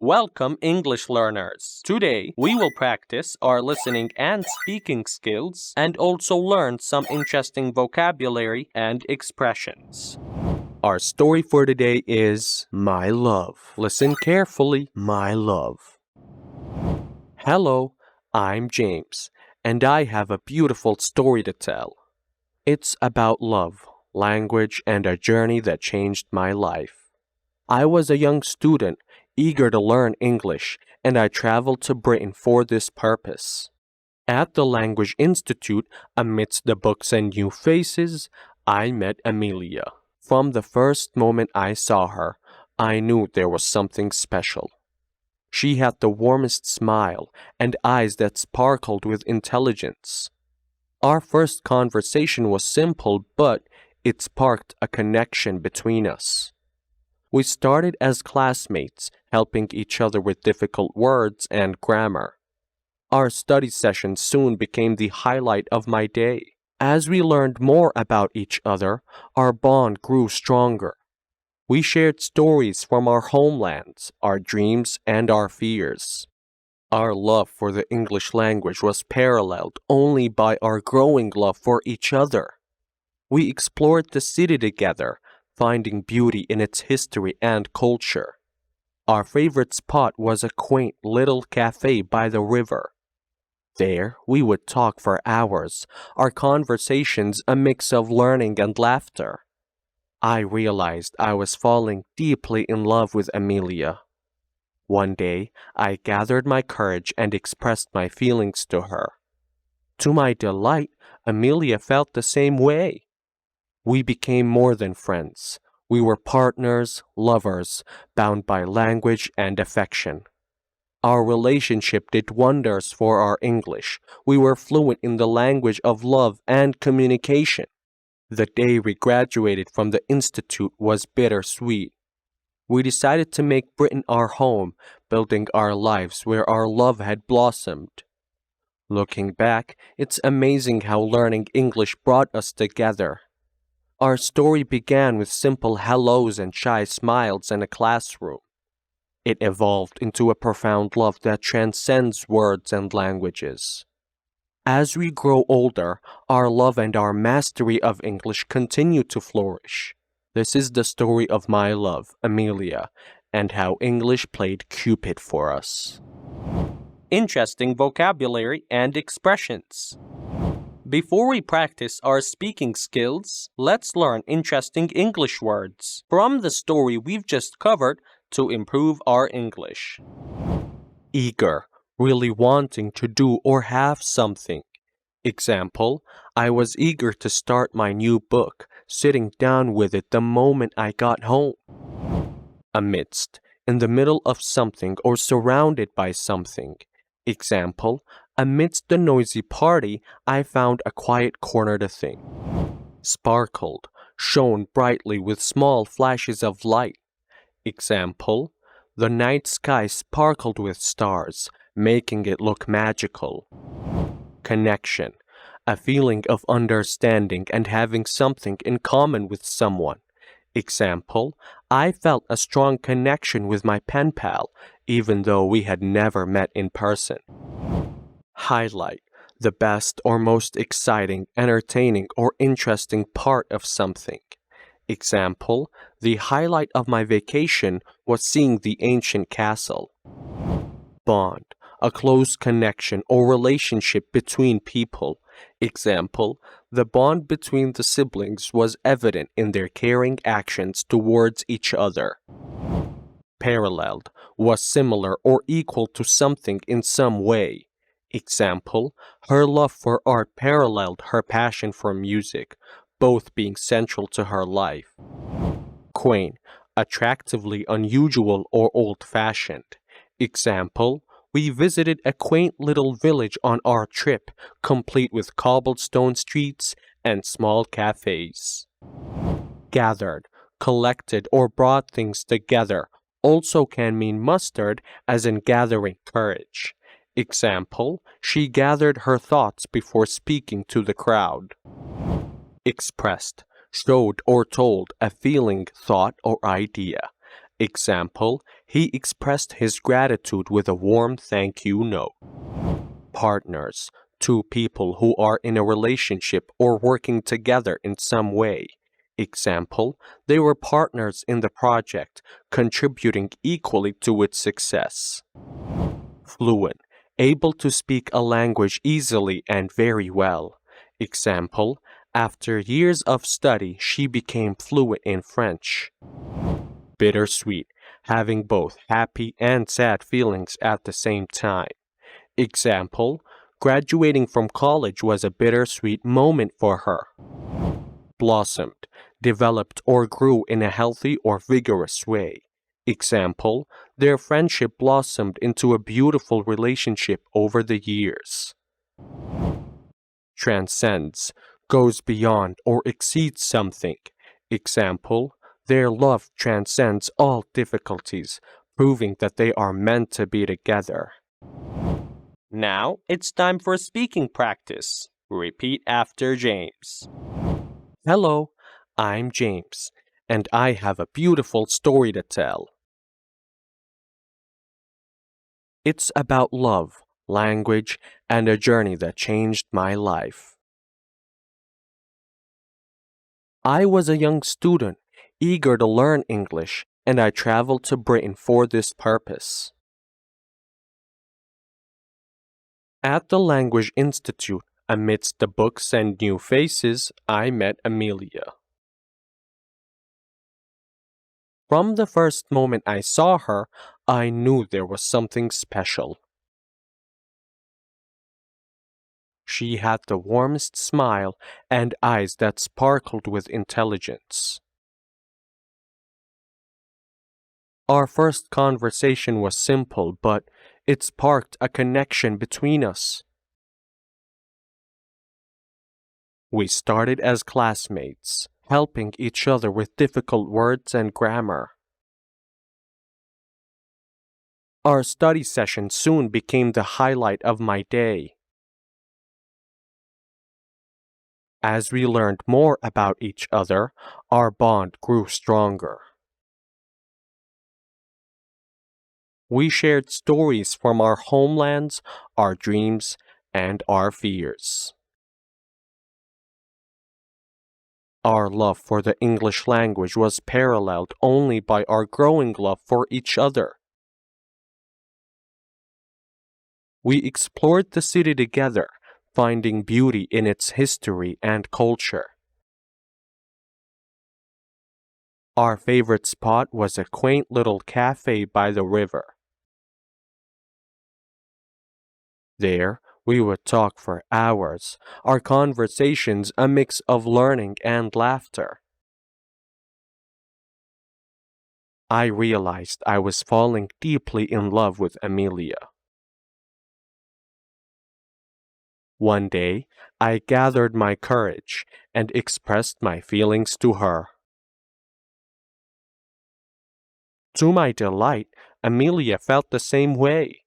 Welcome, English learners! Today, we will practice our listening and speaking skills and also learn some interesting vocabulary and expressions. Our story for today is My Love. Listen carefully, my love. Hello, I'm James, and I have a beautiful story to tell. It's about love, language, and a journey that changed my life. I was a young student, eager to learn English, and I traveled to Britain for this purpose. At the Language Institute, amidst the books and new faces, I met Amelia. From the first moment I saw her, I knew there was something special. She had the warmest smile and eyes that sparkled with intelligence. Our first conversation was simple, but it sparked a connection between us. We started as classmates, helping each other with difficult words and grammar. Our study sessions soon became the highlight of my day. As we learned more about each other, our bond grew stronger. We shared stories from our homelands, our dreams, and our fears. Our love for the English language was paralleled only by our growing love for each other. We explored the city together, finding beauty in its history and culture. Our favorite spot was a quaint little cafe by the river. There, we would talk for hours, our conversations a mix of learning and laughter. I realized I was falling deeply in love with Amelia. One day, I gathered my courage and expressed my feelings to her. To my delight, Amelia felt the same way. We became more than friends. We were partners, lovers, bound by language and affection. Our relationship did wonders for our English. We were fluent in the language of love and communication. The day we graduated from the Institute was bittersweet. We decided to make Britain our home, building our lives where our love had blossomed. Looking back, it's amazing how learning English brought us together. Our story began with simple hellos and shy smiles in a classroom. It evolved into a profound love that transcends words and languages. As we grow older, our love and our mastery of English continue to flourish. This is the story of my love, Amelia, and how English played Cupid for us. Interesting vocabulary and expressions. Before we practice our speaking skills, let's learn interesting English words from the story we've just covered to improve our English. Eager, really wanting to do or have something. Example, I was eager to start my new book, sitting down with it the moment I got home. Amidst, in the middle of something or surrounded by something. Example, amidst the noisy party, I found a quiet corner to think. Sparkled, shone brightly with small flashes of light. Example, the night sky sparkled with stars, making it look magical. Connection, a feeling of understanding and having something in common with someone. Example, I felt a strong connection with my pen pal, even though we had never met in person. Highlight, the best or most exciting, entertaining, or interesting part of something. Example, the highlight of my vacation was seeing the ancient castle. Bond, a close connection or relationship between people. Example, the bond between the siblings was evident in their caring actions towards each other. Paralleled, was similar or equal to something in some way. Example, her love for art paralleled her passion for music, both being central to her life. Quaint, attractively unusual or old-fashioned. Example, we visited a quaint little village on our trip, complete with cobblestone streets and small cafes. Gathered, collected, or brought things together also can mean mustered, as in gathering courage. Example, she gathered her thoughts before speaking to the crowd. Expressed, showed or told a feeling, thought, or idea. Example, he expressed his gratitude with a warm thank you note. Partners, two people who are in a relationship or working together in some way. Example, they were partners in the project, contributing equally to its success. Fluent, able to speak a language easily and very well. Example, after years of study, she became fluent in French. Bittersweet, having both happy and sad feelings at the same time. Example, graduating from college was a bittersweet moment for her. Blossomed, developed or grew in a healthy or vigorous way. Example, their friendship blossomed into a beautiful relationship over the years. Transcends, goes beyond or exceeds something. Example, their love transcends all difficulties, proving that they are meant to be together. Now it's time for speaking practice. Repeat after James. Hello, I'm James, and I have a beautiful story to tell. It's about love, language, and a journey that changed my life. I was a young student, eager to learn English, and I traveled to Britain for this purpose. At the Language Institute, amidst the books and new faces, I met Amelia. From the first moment I saw her, I knew there was something special. She had the warmest smile and eyes that sparkled with intelligence. Our first conversation was simple, but it sparked a connection between us. We started as classmates, helping each other with difficult words and grammar. Our study session soon became the highlight of my day. As we learned more about each other, our bond grew stronger. We shared stories from our homelands, our dreams, and our fears. Our love for the English language was paralleled only by our growing love for each other. We explored the city together, finding beauty in its history and culture. Our favorite spot was a quaint little cafe by the river. There, we would talk for hours, our conversations a mix of learning and laughter. I realized I was falling deeply in love with Amelia. One day, I gathered my courage and expressed my feelings to her. To my delight, Amelia felt the same way.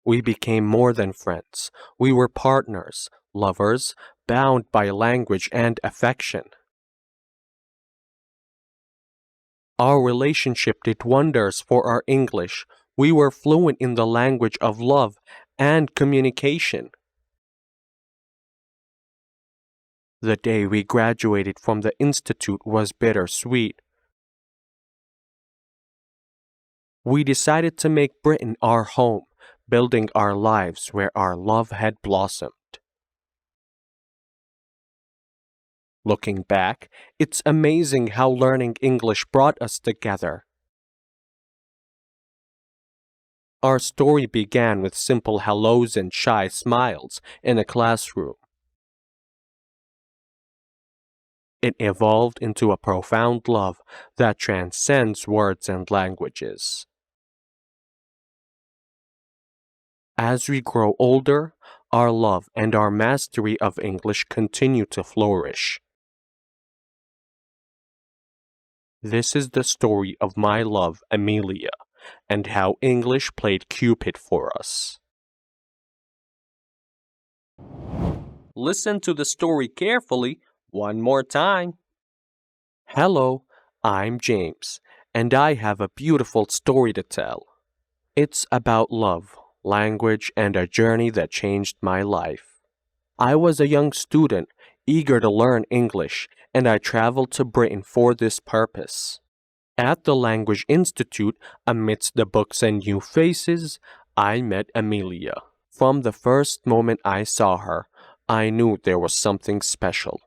We became more than friends. We were partners, lovers, bound by language and affection. Our relationship did wonders for our English. We were fluent in the language of love and communication. The day we graduated from the Institute was bittersweet. We decided to make Britain our home, building our lives where our love had blossomed. Looking back, it's amazing how learning English brought us together. Our story began with simple hellos and shy smiles in a classroom. It evolved into a profound love that transcends words and languages. As we grow older, our love and our mastery of English continue to flourish. This is the story of my love, Amelia, and how English played Cupid for us. Listen to the story carefully one more time. Hello, I'm James, and I have a beautiful story to tell. It's about love, language, and a journey that changed my life. I was a young student, eager to learn English, and I traveled to Britain for this purpose. At the Language Institute, amidst the books and new faces, I met Amelia. From the first moment I saw her, I knew there was something special.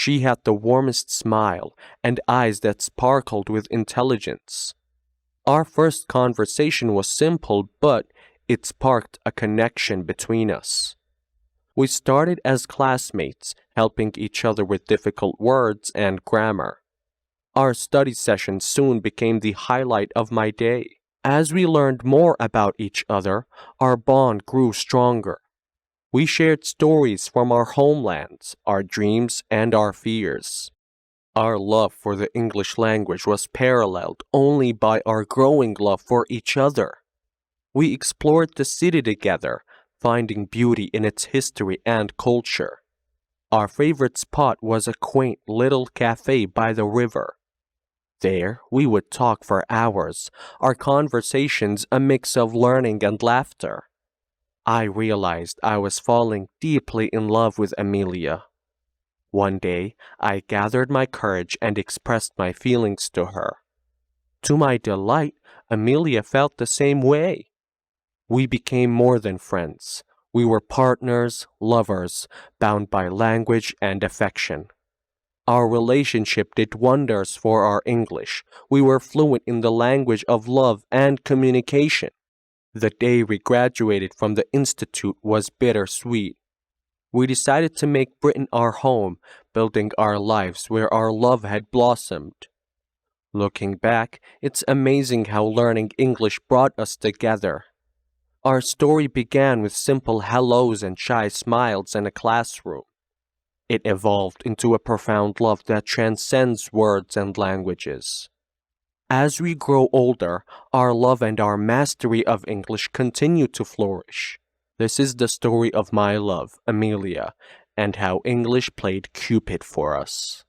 She had the warmest smile and eyes that sparkled with intelligence. Our first conversation was simple, but it sparked a connection between us. We started as classmates, helping each other with difficult words and grammar. Our study sessions soon became the highlight of my day. As we learned more about each other, our bond grew stronger. We shared stories from our homelands, our dreams, and our fears. Our love for the English language was paralleled only by our growing love for each other. We explored the city together, finding beauty in its history and culture. Our favorite spot was a quaint little cafe by the river. There, we would talk for hours, our conversations a mix of learning and laughter. I realized I was falling deeply in love with Amelia. One day, I gathered my courage and expressed my feelings to her. To my delight, Amelia felt the same way. We became more than friends. We were partners, lovers, bound by language and affection. Our relationship did wonders for our English. We were fluent in the language of love and communication. The day we graduated from the Institute was bittersweet. We decided to make Britain our home, building our lives where our love had blossomed. Looking back, it's amazing how learning English brought us together. Our story began with simple hellos and shy smiles in a classroom. It evolved into a profound love that transcends words and languages. As we grow older, our love and our mastery of English continue to flourish. This is the story of my love, Amelia, and how English played Cupid for us.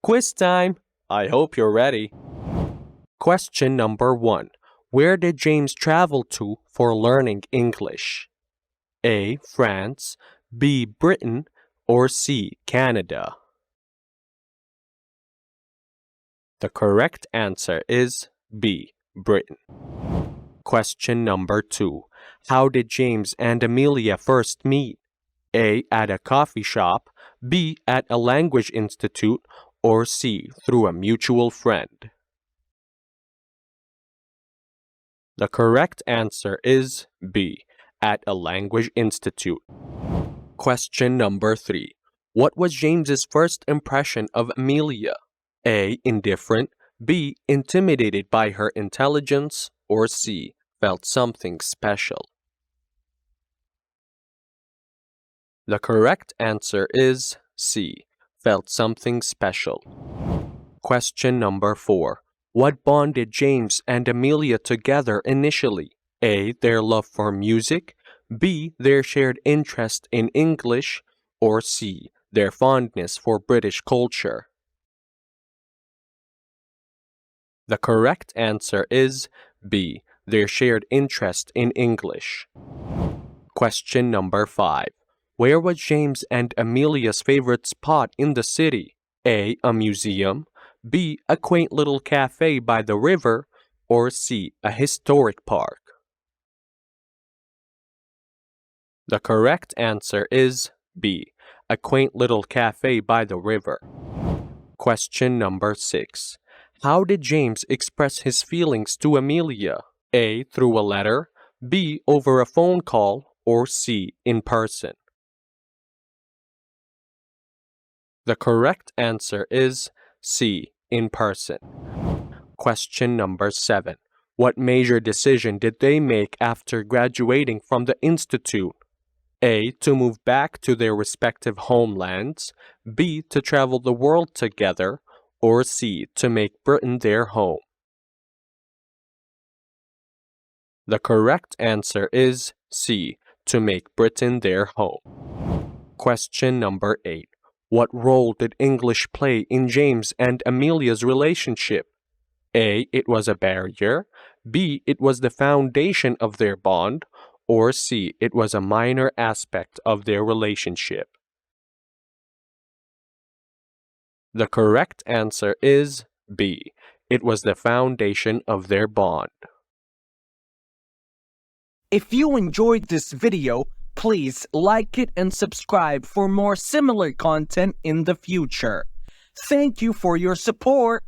Quiz time! I hope you're ready. Question number 1. Where did James travel to for learning English? A. France, B. Britain, or C. Canada? The correct answer is B. Britain. Question number 2. How did James and Amelia first meet? A. At a coffee shop, B. At a language institute, or C. Through a mutual friend? The correct answer is B. At a language institute. Question number 3. What was James's first impression of Amelia? A. Indifferent, B. Intimidated by her intelligence, or C. Felt something special? The correct answer is C. Felt something special. Question number 4. What bonded James and Amelia together initially? A. Their love for music, B. Their shared interest in English, or C. Their fondness for British culture? The correct answer is B. Their shared interest in English. Question number 5. Where was James and Amelia's favorite spot in the city? A. A museum, B. A quaint little cafe by the river, or C. A historic park? The correct answer is B. A quaint little cafe by the river. Question number 6. How did James express his feelings to Amelia? A. Through a letter, B. Over a phone call, or C. In person? The correct answer is C. In person. Question number 7. What major decision did they make after graduating from the Institute? A. To move back to their respective homelands, B. To travel the world together, or C. To make Britain their home? The correct answer is C. To make Britain their home. Question number 8. What role did English play in James and Amelia's relationship? A. It was a barrier. B. It was the foundation of their bond. Or C. It was a minor aspect of their relationship. The correct answer is B. It was the foundation of their bond. If you enjoyed this video, please like it and subscribe for more similar content in the future. Thank you for your support.